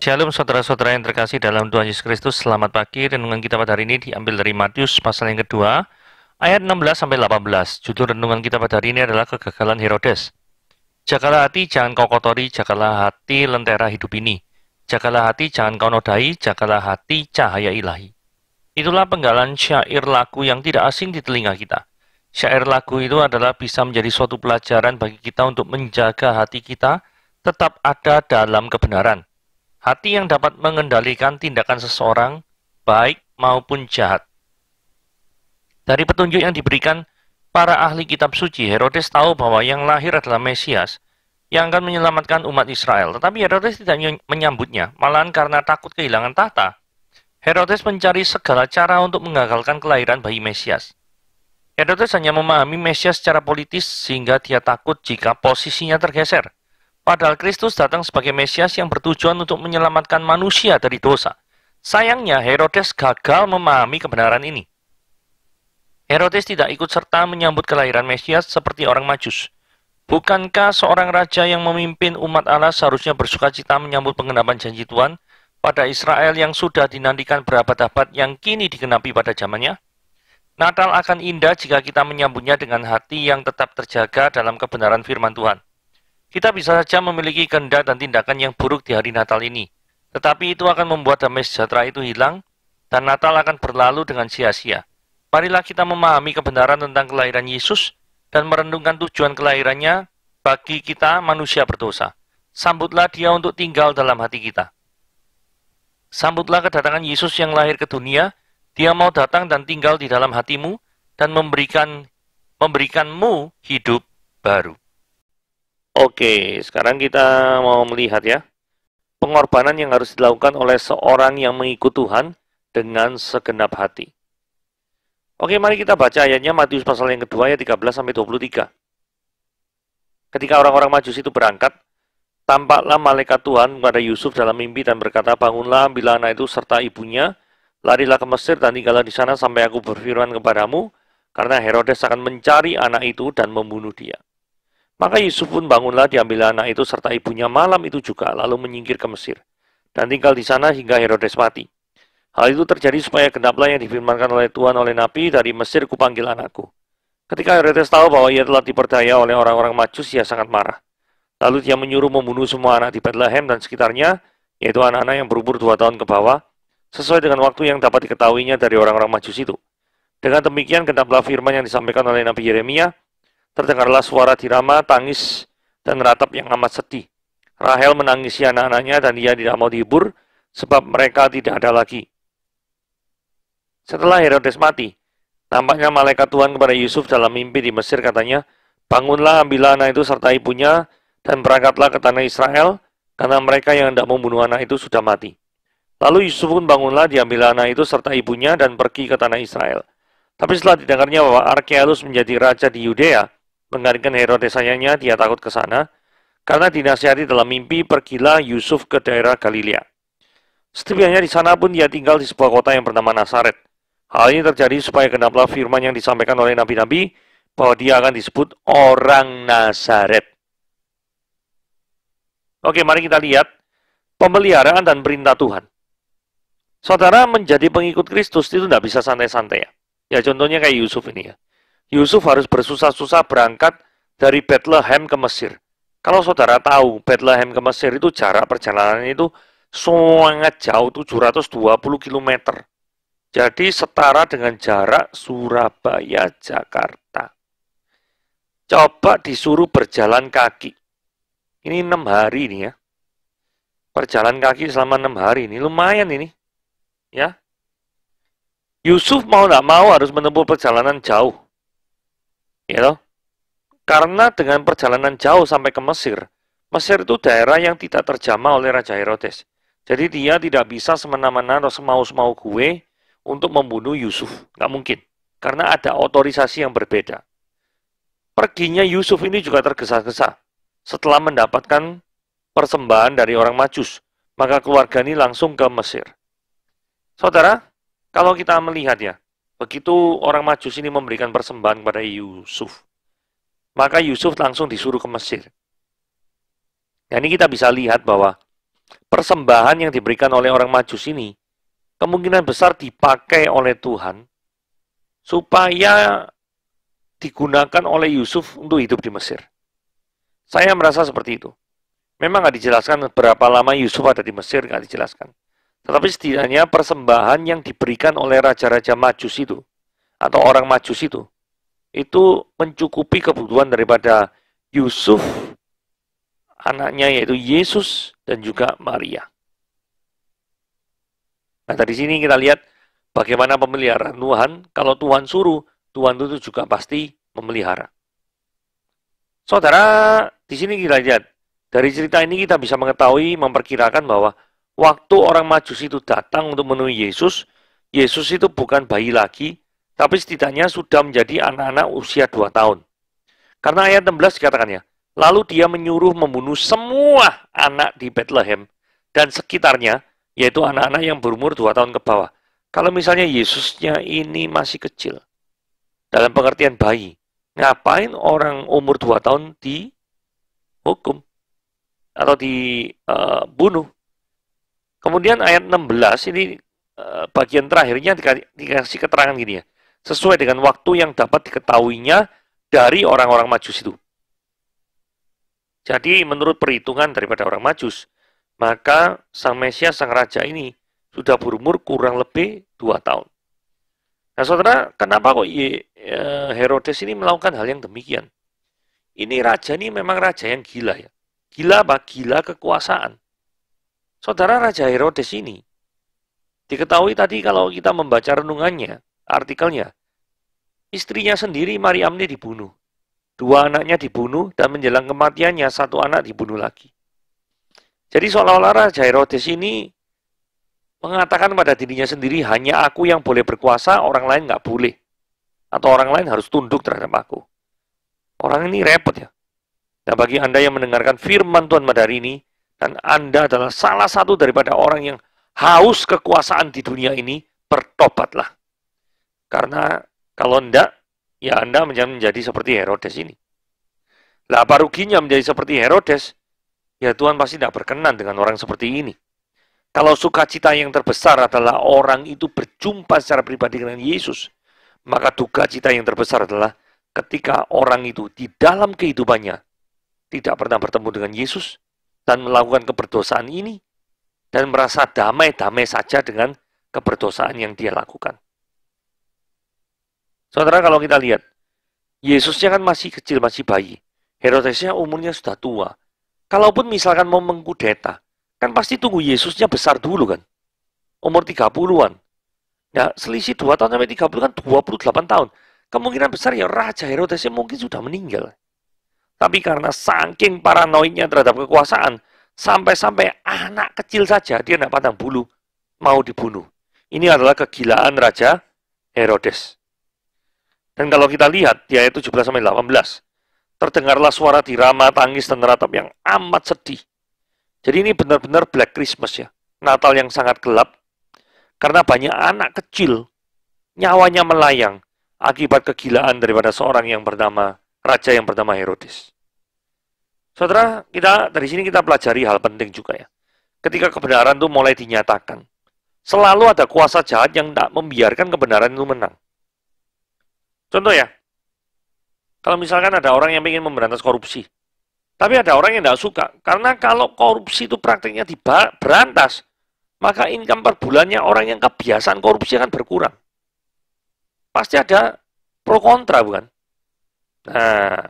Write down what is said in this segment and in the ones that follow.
Shalom saudara-saudara yang terkasih dalam Tuhan Yesus Kristus. Selamat pagi. Renungan kita pada hari ini diambil dari Matius pasal yang kedua, ayat 16-18. Judul renungan kita pada hari ini adalah kegagalan Herodes. Jagalah hati, jangan kau kotori, jagalah hati lentera hidup ini. Jagalah hati, jangan kau nodai, jagalah hati cahaya ilahi. Itulah penggalan syair lagu yang tidak asing di telinga kita. Syair lagu itu adalah bisa menjadi suatu pelajaran bagi kita untuk menjaga hati kita tetap ada dalam kebenaran. Hati yang dapat mengendalikan tindakan seseorang, baik maupun jahat. Dari petunjuk yang diberikan para ahli kitab suci, Herodes tahu bahwa yang lahir adalah Mesias yang akan menyelamatkan umat Israel. Tetapi Herodes tidak menyambutnya, malahan karena takut kehilangan tahta. Herodes mencari segala cara untuk mengagalkan kelahiran bayi Mesias. Herodes hanya memahami Mesias secara politis sehingga dia takut jika posisinya tergeser. Padahal Kristus datang sebagai Mesias yang bertujuan untuk menyelamatkan manusia dari dosa. Sayangnya, Herodes gagal memahami kebenaran ini. Herodes tidak ikut serta menyambut kelahiran Mesias seperti orang Majus. Bukankah seorang raja yang memimpin umat Allah seharusnya bersukacita menyambut penggenapan janji Tuhan pada Israel yang sudah dinantikan berabad-abad yang kini digenapi pada zamannya? Natal akan indah jika kita menyambutnya dengan hati yang tetap terjaga dalam kebenaran firman Tuhan. Kita bisa saja memiliki kehendak dan tindakan yang buruk di hari Natal ini. Tetapi itu akan membuat damai sejahtera itu hilang, dan Natal akan berlalu dengan sia-sia. Marilah kita memahami kebenaran tentang kelahiran Yesus, dan merenungkan tujuan kelahirannya bagi kita manusia berdosa. Sambutlah dia untuk tinggal dalam hati kita. Sambutlah kedatangan Yesus yang lahir ke dunia. Dia mau datang dan tinggal di dalam hatimu, dan memberikanmu hidup baru. Oke, sekarang kita mau melihat ya, pengorbanan yang harus dilakukan oleh seorang yang mengikut Tuhan dengan segenap hati. Oke, mari kita baca ayatnya Matius pasal yang kedua ayat 13-23. Ketika orang-orang Majus itu berangkat, tampaklah malaikat Tuhan kepada Yusuf dalam mimpi dan berkata, "Bangunlah, ambillah anak itu serta ibunya, larilah ke Mesir dan tinggallah di sana sampai aku berfirman kepadamu, karena Herodes akan mencari anak itu dan membunuh dia." Maka Yusuf pun bangunlah, diambil anak itu serta ibunya malam itu juga, lalu menyingkir ke Mesir, dan tinggal di sana hingga Herodes mati. Hal itu terjadi supaya genaplah yang difirmankan oleh Tuhan oleh Nabi, "Dari Mesir kupanggil anakku." Ketika Herodes tahu bahwa ia telah diperdaya oleh orang-orang Majus, ia sangat marah. Lalu dia menyuruh membunuh semua anak di Bethlehem dan sekitarnya, yaitu anak-anak yang berumur 2 tahun ke bawah, sesuai dengan waktu yang dapat diketahuinya dari orang-orang Majus itu. Dengan demikian genaplah firman yang disampaikan oleh Nabi Yeremia, "Terdengarlah suara dirama, tangis, dan ratap yang amat sedih. Rahel menangisi anak-anaknya dan dia tidak mau dihibur, sebab mereka tidak ada lagi." Setelah Herodes mati, nampaknya malaikat Tuhan kepada Yusuf dalam mimpi di Mesir, katanya, "Bangunlah, ambillah anak itu serta ibunya, dan berangkatlah ke tanah Israel, karena mereka yang hendak membunuh anak itu sudah mati." Lalu Yusuf pun bangunlah, diambil anak itu serta ibunya, dan pergi ke tanah Israel. Tapi setelah didengarnya bahwa Arkeelus menjadi raja di Yudea, menggantikan Herodes sayangnya, dia takut ke sana. Karena dinasihati dalam mimpi, pergilah Yusuf ke daerah Galilea. Setibanya di sana pun dia tinggal di sebuah kota yang bernama Nazaret. Hal ini terjadi supaya genaplah firman yang disampaikan oleh nabi-nabi, bahwa dia akan disebut orang Nazaret. Oke, mari kita lihat pemeliharaan dan perintah Tuhan. Saudara, menjadi pengikut Kristus itu tidak bisa santai-santai ya. Ya contohnya kayak Yusuf ini ya. Yusuf harus bersusah-susah berangkat dari Bethlehem ke Mesir. Kalau saudara tahu, Bethlehem ke Mesir itu jarak perjalanan itu sangat jauh, 720 km. Jadi setara dengan jarak Surabaya, Jakarta. Coba disuruh berjalan kaki. Ini 6 hari ini ya. Berjalan kaki selama 6 hari ini, lumayan ini. Ya. Yusuf mau tidak mau harus menempuh perjalanan jauh. Ya toh? Karena dengan perjalanan jauh sampai ke Mesir, Mesir itu daerah yang tidak terjamah oleh Raja Herodes. Jadi dia tidak bisa semena-mena atau semau-semau gue untuk membunuh Yusuf. Nggak mungkin. Karena ada otorisasi yang berbeda. Perginya Yusuf ini juga tergesa-gesa. Setelah mendapatkan persembahan dari orang Majus, maka keluarga ini langsung ke Mesir. Saudara, kalau kita melihat ya, begitu orang Majus ini memberikan persembahan kepada Yusuf, maka Yusuf langsung disuruh ke Mesir. Nah, ini kita bisa lihat bahwa persembahan yang diberikan oleh orang Majus ini kemungkinan besar dipakai oleh Tuhan supaya digunakan oleh Yusuf untuk hidup di Mesir. Saya merasa seperti itu. Memang nggak dijelaskan berapa lama Yusuf ada di Mesir, nggak dijelaskan. Tetapi setidaknya persembahan yang diberikan oleh raja-raja Majus itu, atau orang Majus itu mencukupi kebutuhan daripada Yusuf, anaknya yaitu Yesus, dan juga Maria. Nah, dari sini kita lihat bagaimana pemeliharaan Tuhan. Kalau Tuhan suruh, Tuhan itu juga pasti memelihara. Saudara, di sini kita lihat, dari cerita ini kita bisa mengetahui, memperkirakan bahwa waktu orang Majus itu datang untuk menemui Yesus, Yesus itu bukan bayi lagi, tapi setidaknya sudah menjadi anak-anak usia 2 tahun. Karena ayat 16 dikatakannya, lalu dia menyuruh membunuh semua anak di Bethlehem dan sekitarnya, yaitu anak-anak yang berumur 2 tahun ke bawah. Kalau misalnya Yesusnya ini masih kecil, dalam pengertian bayi, ngapain orang umur 2 tahun dihukum atau dibunuh? Kemudian ayat 16 ini bagian terakhirnya dikasih keterangan gini ya. Sesuai dengan waktu yang dapat diketahuinya dari orang-orang Majus itu. Jadi menurut perhitungan daripada orang Majus, maka Sang Mesias, Sang Raja ini sudah berumur kurang lebih 2 tahun. Nah saudara, kenapa kok Herodes ini melakukan hal yang demikian? Ini raja ini memang raja yang gila ya. Gila apa? Gila kekuasaan. Saudara, Raja Herodes ini diketahui tadi kalau kita membaca renungannya, artikelnya, istrinya sendiri Maryam ini dibunuh. 2 anaknya dibunuh dan menjelang kematiannya 1 anak dibunuh lagi. Jadi seolah-olah Raja Herodes ini mengatakan pada dirinya sendiri, hanya aku yang boleh berkuasa, orang lain nggak boleh. Atau orang lain harus tunduk terhadap aku. Orang ini repot ya. Nah bagi Anda yang mendengarkan firman Tuhan pada hari ini, dan Anda adalah salah satu daripada orang yang haus kekuasaan di dunia ini, bertobatlah. Karena kalau enggak, ya Anda menjadi seperti Herodes ini. Lah apa ruginya menjadi seperti Herodes? Ya Tuhan pasti tidak berkenan dengan orang seperti ini. Kalau sukacita yang terbesar adalah orang itu berjumpa secara pribadi dengan Yesus, maka dukacita yang terbesar adalah ketika orang itu di dalam kehidupannya tidak pernah bertemu dengan Yesus dan melakukan keberdosaan ini dan merasa damai-damai saja dengan keberdosaan yang dia lakukan. Saudara, kalau kita lihat, Yesusnya kan masih kecil, masih bayi. Herodesnya umurnya sudah tua. Kalaupun misalkan mau mengkudeta, kan pasti tunggu Yesusnya besar dulu kan. Umur 30-an. Nah, selisih 2 tahun sampai 30 kan 28 tahun. Kemungkinan besar ya Raja Herodesnya mungkin sudah meninggal. Tapi karena saking paranoidnya terhadap kekuasaan, sampai-sampai anak kecil saja dia tidak pandang bulu, mau dibunuh. Ini adalah kegilaan Raja Herodes. Dan kalau kita lihat di ayat 17 sampai 18, terdengarlah suara dirama, tangis, dan ratap yang amat sedih. Jadi ini benar-benar Black Christmas ya. Natal yang sangat gelap. Karena banyak anak kecil, nyawanya melayang akibat kegilaan daripada seorang yang bernama, raja yang bernama Herodes. Saudara, dari sini kita pelajari hal penting juga ya. Ketika kebenaran itu mulai dinyatakan, selalu ada kuasa jahat yang tak membiarkan kebenaran itu menang. Contoh ya, kalau misalkan ada orang yang ingin memberantas korupsi, tapi ada orang yang tidak suka, karena kalau korupsi itu praktiknya diberantas, maka income per bulannya orang yang kebiasaan korupsi akan berkurang. Pasti ada pro kontra, bukan? Nah,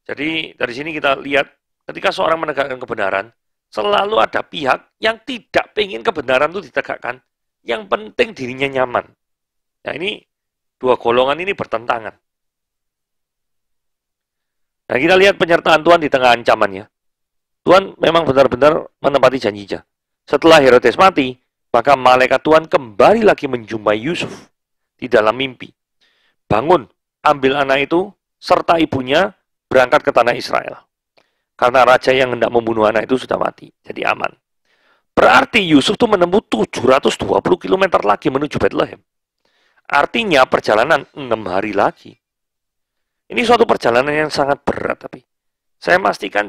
jadi dari sini kita lihat, ketika seorang menegakkan kebenaran, selalu ada pihak yang tidak ingin kebenaran itu ditegakkan, yang penting dirinya nyaman. Nah ini, 2 golongan ini bertentangan. Nah, kita lihat penyertaan Tuhan di tengah ancamannya. Tuhan memang benar-benar menepati janjinya. Setelah Herodes mati, maka malaikat Tuhan kembali lagi menjumpai Yusuf di dalam mimpi. Bangun, ambil anak itu, serta ibunya berangkat ke tanah Israel. Karena raja yang hendak membunuh anak itu sudah mati, jadi aman. Berarti Yusuf itu menempuh 720 km lagi menuju Bethlehem. Artinya perjalanan 6 hari lagi. Ini suatu perjalanan yang sangat berat, tapi saya pastikan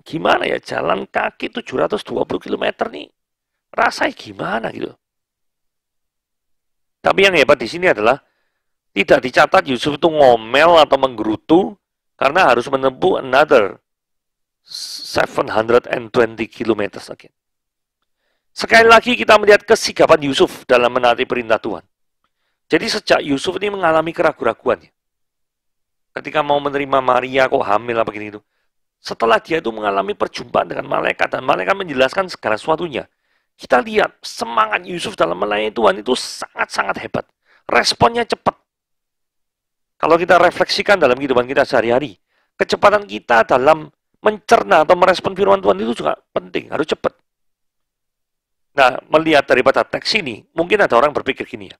gimana ya, jalan kaki 720 km nih, rasanya gimana gitu. Tapi yang hebat di sini adalah tidak dicatat Yusuf itu ngomel atau menggerutu karena harus menempuh another 720 km again. Sekali lagi kita melihat kesigapan Yusuf dalam menaati perintah Tuhan. Jadi sejak Yusuf ini mengalami keraguan-raguan, ketika mau menerima Maria kok hamil apa gitu. Setelah dia itu mengalami perjumpaan dengan malaikat dan malaikat menjelaskan segala sesuatunya, kita lihat semangat Yusuf dalam melayani Tuhan itu sangat-sangat hebat. Responnya cepat. Kalau kita refleksikan dalam kehidupan kita sehari-hari, kecepatan kita dalam mencerna atau merespon firman Tuhan itu juga penting, harus cepat. Nah, melihat daripada teks ini, mungkin ada orang berpikir gini ya.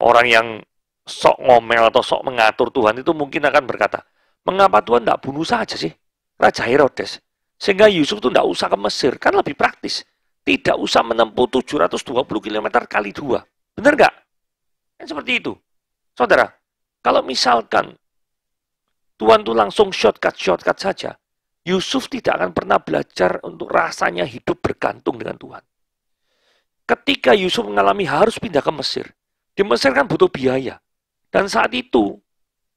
Orang yang sok ngomel atau sok mengatur Tuhan itu mungkin akan berkata, mengapa Tuhan tidak bunuh saja sih Raja Herodes? Sehingga Yusuf itu tidak usah ke Mesir, kan lebih praktis. Tidak usah menempuh 720 km kali 2. Benar nggak? Kan seperti itu. Saudara, kalau misalkan Tuhan itu langsung shortcut saja, Yusuf tidak akan pernah belajar untuk rasanya hidup bergantung dengan Tuhan. Ketika Yusuf mengalami harus pindah ke Mesir, di Mesir kan butuh biaya. Dan saat itu,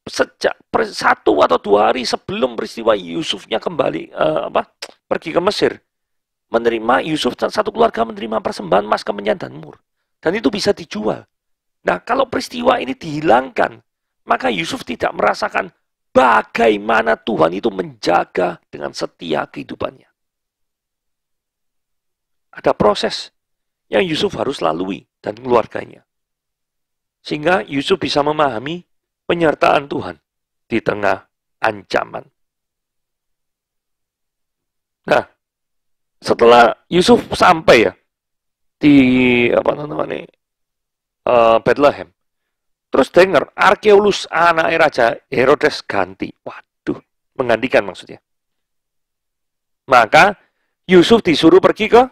sejak 1 atau 2 hari sebelum peristiwa Yusufnya kembali pergi ke Mesir, Yusuf dan satu keluarga menerima persembahan emas, kemenyan, dan mur. Dan itu bisa dijual. Nah, kalau peristiwa ini dihilangkan, maka Yusuf tidak merasakan bagaimana Tuhan itu menjaga dengan setia kehidupannya. Ada proses yang Yusuf harus lalui dan keluarganya. Sehingga Yusuf bisa memahami penyertaan Tuhan di tengah ancaman. Nah, setelah Yusuf sampai ya di Bethlehem, terus dengar Arkeolus anak Raja Herodes ganti. Waduh, menggantikan maksudnya. Maka Yusuf disuruh pergi ke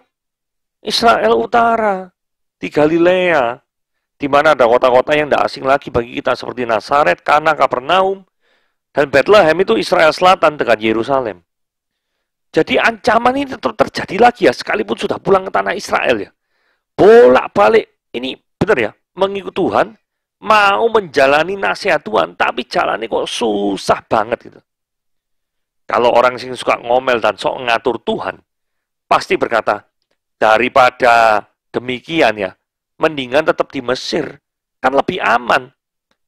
Israel Utara, di Galilea, di mana ada kota-kota yang tidak asing lagi bagi kita seperti Nazaret, Kana, Kapernaum, dan Bethlehem itu Israel Selatan dekat Yerusalem. Jadi ancaman ini tetap terjadi lagi ya, sekalipun sudah pulang ke tanah Israel ya. Bolak-balik, ini benar ya, mengikut Tuhan, mau menjalani nasihat Tuhan, tapi jalannya kok susah banget gitu. Kalau orang yang suka ngomel dan sok ngatur Tuhan, pasti berkata, daripada demikian ya, mendingan tetap di Mesir. Kan lebih aman.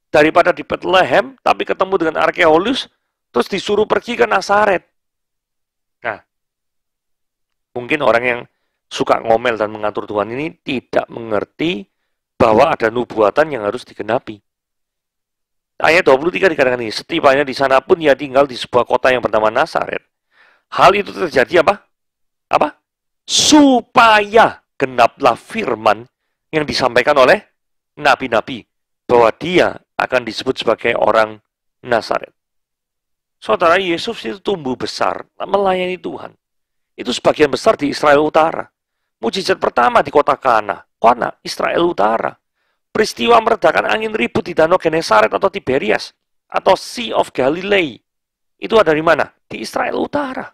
Daripada di Bethlehem, tapi ketemu dengan Arkeolus, terus disuruh pergi ke Nazaret. Nah, mungkin orang yang suka ngomel dan mengatur Tuhan ini tidak mengerti bahwa ada nubuatan yang harus digenapi. Ayat 23 dikatakan ini, setibanya di sana pun ia tinggal di sebuah kota yang bernama Nazaret. Hal itu terjadi apa? Supaya genaplah firman yang disampaikan oleh nabi-nabi bahwa dia akan disebut sebagai orang Nazaret. Saudara, Yesus itu tumbuh besar melayani Tuhan. Itu sebagian besar di Israel Utara. Mujizat pertama di kota Kana, Israel Utara. Peristiwa meredakan angin ribut di Danau Genesaret atau Tiberias atau Sea of Galilee. Itu ada di mana? Di Israel Utara.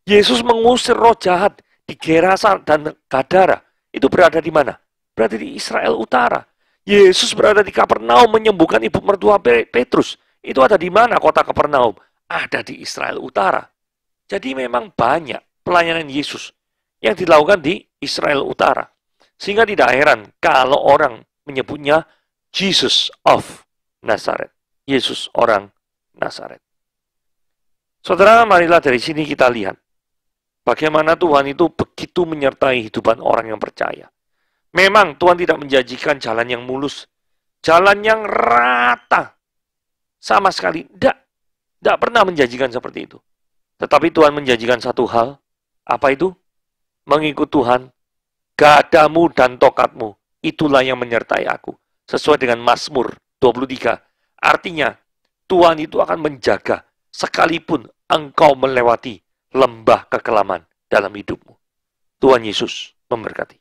Yesus mengusir roh jahat di Gerasa dan Gadara. Itu berada di mana? Berada di Israel Utara. Yesus berada di Kapernaum menyembuhkan ibu mertua Petrus. Itu ada di mana kota Kapernaum? Ada di Israel Utara. Jadi memang banyak pelayanan Yesus yang dilakukan di Israel Utara. Sehingga tidak heran kalau orang menyebutnya Jesus of Nazareth. Yesus orang Nazaret. Saudara, marilah dari sini kita lihat bagaimana Tuhan itu begitu menyertai hidupan orang yang percaya. Memang Tuhan tidak menjanjikan jalan yang mulus, jalan yang rata. Sama sekali, tidak pernah menjanjikan seperti itu. Tetapi Tuhan menjanjikan satu hal, apa itu? Mengikut Tuhan, gadamu dan tokatmu, itulah yang menyertai aku. Sesuai dengan Mazmur 23. Artinya, Tuhan itu akan menjaga sekalipun engkau melewati lembah kekelaman dalam hidupmu. Tuhan Yesus memberkati.